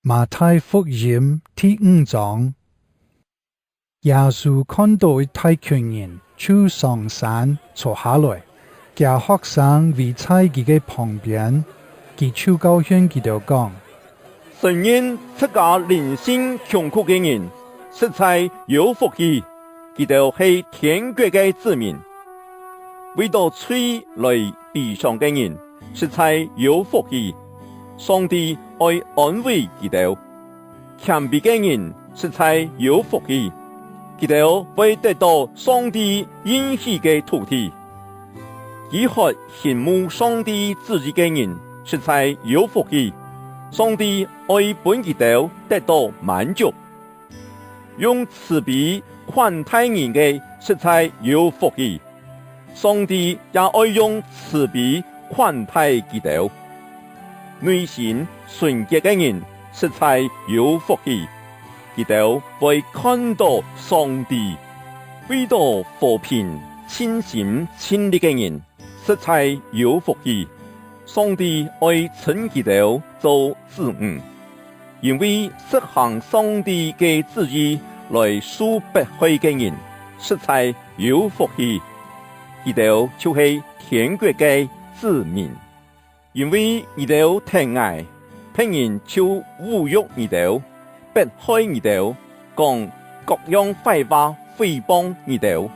馬太福音第5章，耶穌看到一大群人，就上山坐下來，叫學生圍在佢嘅旁邊，佢就教訓佢哋講：承認自家靈性窮苦嘅人，實在有福氣，佢哋係天國嘅子民；為到嘴來悲傷嘅人，實在有福氣，上帝愛安慰佢哋；謙卑嘅人，實在有福氣，佢哋會得到上帝應許嘅土地；飢渴羨慕上帝旨意嘅人，實在有福氣，上帝愛本佢哋得到滿足；用慈悲款待人嘅，實在有福氣，上帝也愛用慈悲款待佢哋；內心純潔嘅人，實在有福氣，佢哋會看到上帝；為到和平親心親力嘅人，實在有福氣，上帝愛稱佢哋做子女；因為實行上帝嘅旨意來贖百害嘅人，實在有福氣，佢哋就是天國嘅子民。因為佢哋疼愛，別人就侮辱佢哋，迫害佢哋，講各樣壞話誹謗佢哋，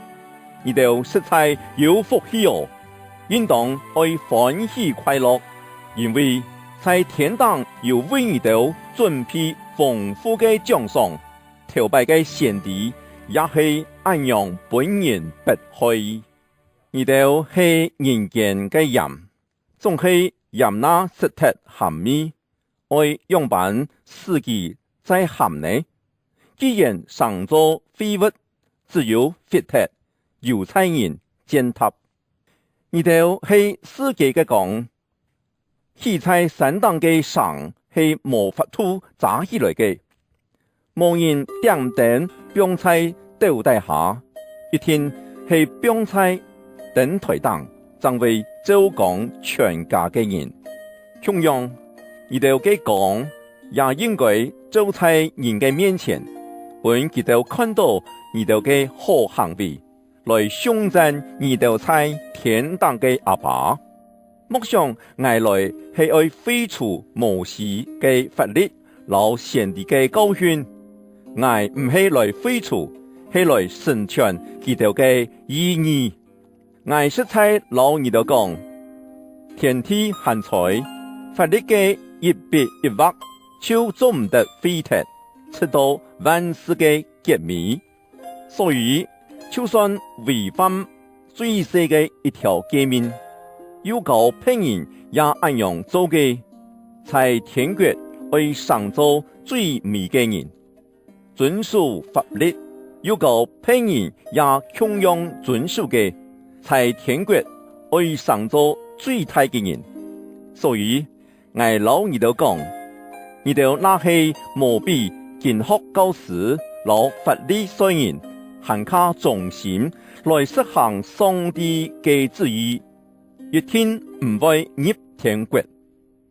佢哋實在有福氣哦，應當愛歡喜快樂，因為在天堂有為佢哋準備豐富嘅獎賞，頭擺嘅先知也係按樣本人迫害，佢哋係人間嘅鹽，總係鹽那實體鹹味，愛樣板自己在鹹呢。既然上咗廢物，只有廢鐵，油菜人踐踏。佢哋係世界嘅講，起在山當嘅上係無法度炸起來嘅，無人點燈放在斗底下，一天係放在燈台當，成為周講全家嘅人。同樣，佢哋嘅講也應該做在人嘅面前，本佢哋看到佢哋嘅好行為，來頌讚佢哋在天堂嘅阿爸。莫想挨來係愛廢除摩西嘅法律，老先知嘅教訓，挨唔係來廢除，係來成全佢哋嘅意義。挨實在老佢哋講，天地限彩，法律嘅一筆一畫，就做唔得廢鐵，直到萬世嘅結尾。所以，就算違反最細嘅一條誡命，要教別人也按樣做嘅，在天國會上做最美嘅人；遵守法律，要教別人也同樣遵守嘅，在天國會上做最大嘅人。所以，挨老你都講，你哋那係無比經學教師老法律雖然，行卡忠心來實行上帝嘅旨意，一天唔會入天國。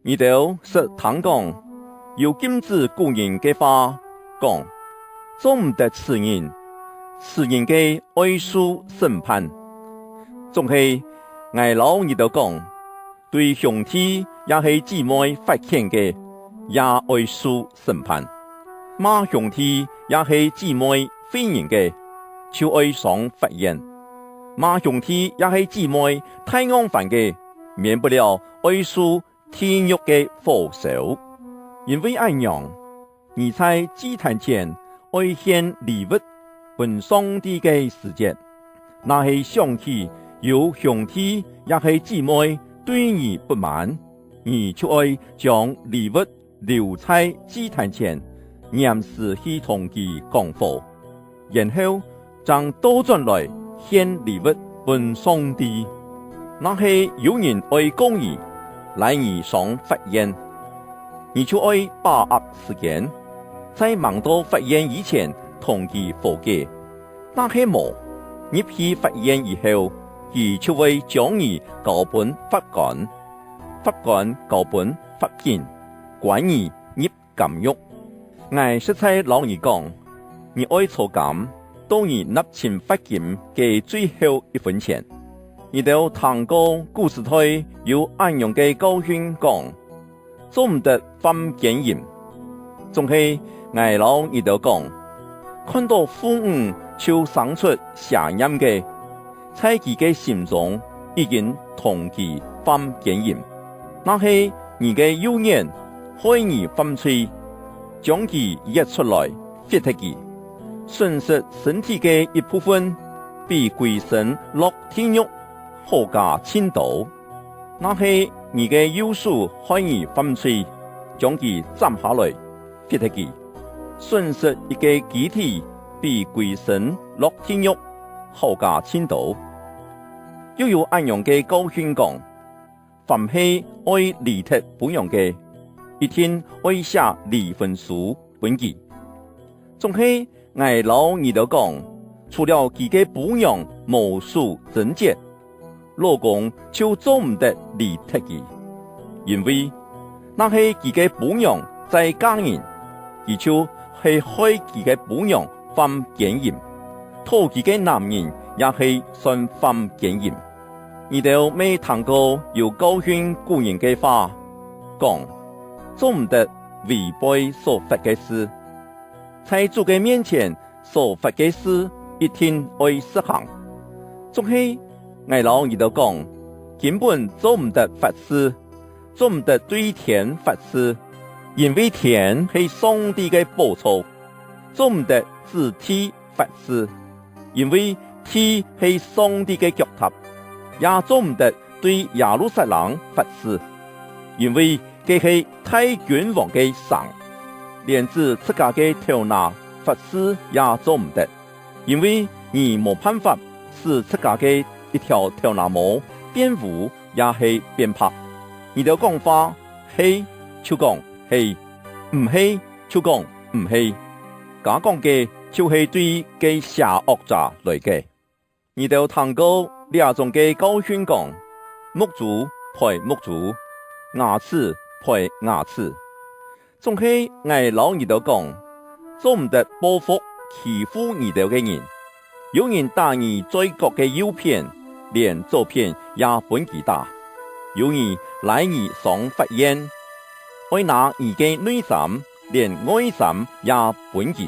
你哋實聽講，有禁止古人嘅話講，做唔得此人，此人嘅愛受審判。總係挨老你都講，對兄弟也係姊妹發現嘅，也愛受審判；罵兄弟也係姊妹非人嘅，就愛上法院；罵兄弟也係姊妹太安犯嘅，免不了愛受天獄嘅火燒。因為按樣，你在祭壇前愛獻禮物，本上帝嘅時節，那係想起有兄弟也係姊妹對你不滿，你就愛將禮物留在祭壇前，嚴時去同佢講和，然後將倒轉來獻禮物本上帝。那係有人愛公義，來你上法院，你就愛把握時間，在忙到法院以前同佢和解。那係無入去法院以後，佢就會將你交本法官，法官交本法院，管你入監獄。我實在老你講，你愛坐監，到你納錢罰金嘅最後一分錢。你都聽過故事台有安陽嘅教訓講，做唔得犯姦淫。總係我老你都講，看到父母就生出邪念嘅，在佢嘅心中已經同佢犯姦淫。那係你嘅幼年害你犯罪，將佢約出來逼迫佢，損失身體嘅一部分，比鬼神落天獄好加千度。那係你嘅幼鼠害你犯罪，將佢斬下來逼迫佢，損失一個肢體，比鬼神落天獄好加千度。又有安陽嘅教訓講，凡係愛離脫本樣嘅，一天愛寫離婚書本記。總係我老二都講，除了佢嘅本樣無數貞潔，老公就做唔得離脫佢，因為那係佢嘅本樣在家人，而就係害佢嘅本樣犯姦淫，討佢嘅男人也係算犯姦淫。你都未聽過有教訓古人嘅話，講做唔得違背所罰嘅事，在主嘅面前所罰嘅事一定會實行。總係我老二都講，根本做唔得法事，做唔得對天法事，因為天係上帝嘅寶座；做唔得自體法事，因為體係上帝嘅腳踏。也做唔得對耶路撒冷法事，因為佢係太君王嘅神，連自自家嘅頭拿法事也做唔得，因為你冇辦法使自家嘅一條頭拿毛變烏也係變白。你哋講話係就講係，唔係就講唔係，假講嘅就係對嘅邪惡者來嘅。你哋聽過兩種嘅教訓講，木主配木主，牙齒配牙齒。總係我老二都講，做唔得報復欺負二哋嘅人。有人打你嘴角嘅右片，連左片也本佢打；有人來你上法院，愛拿你嘅內衫，連外衫也本佢。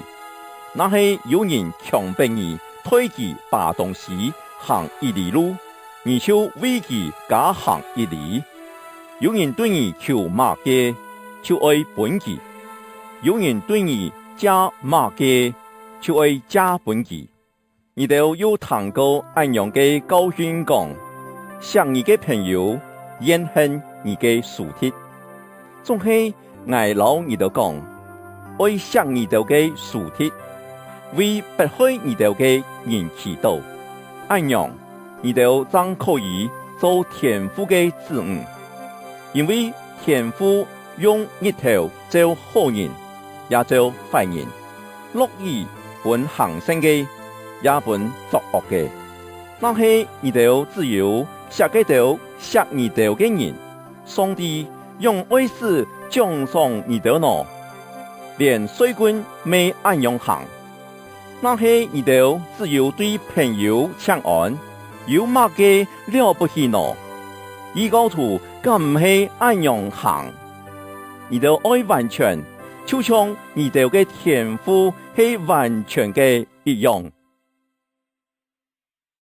那係有人強迫你推佢把東西行一里路，你就為佢加行一里；有人對你求罵嘅，就愛本佢；有人對你加罵嘅，就愛加本佢。你都有聽過安陽嘅教訓講，想你嘅朋友，怨恨你嘅屬鐵。總係我老二都講，愛想你哋嘅屬鐵，為不害你哋嘅人祈禱。安陽，你哋將可以做天父嘅子女，因為天父用日頭做好人，也做壞人，樂意本行善嘅，也本作惡嘅。那係你哋只有寫給到寫你哋嘅人，上帝用愛子獎賞你哋呢，連水軍未安陽行。那係你哋只有對朋友相安，有乜嘅了不起呢？異教徒更唔係安陽行，你哋愛完全，就像你哋嘅天賦係完全嘅一樣。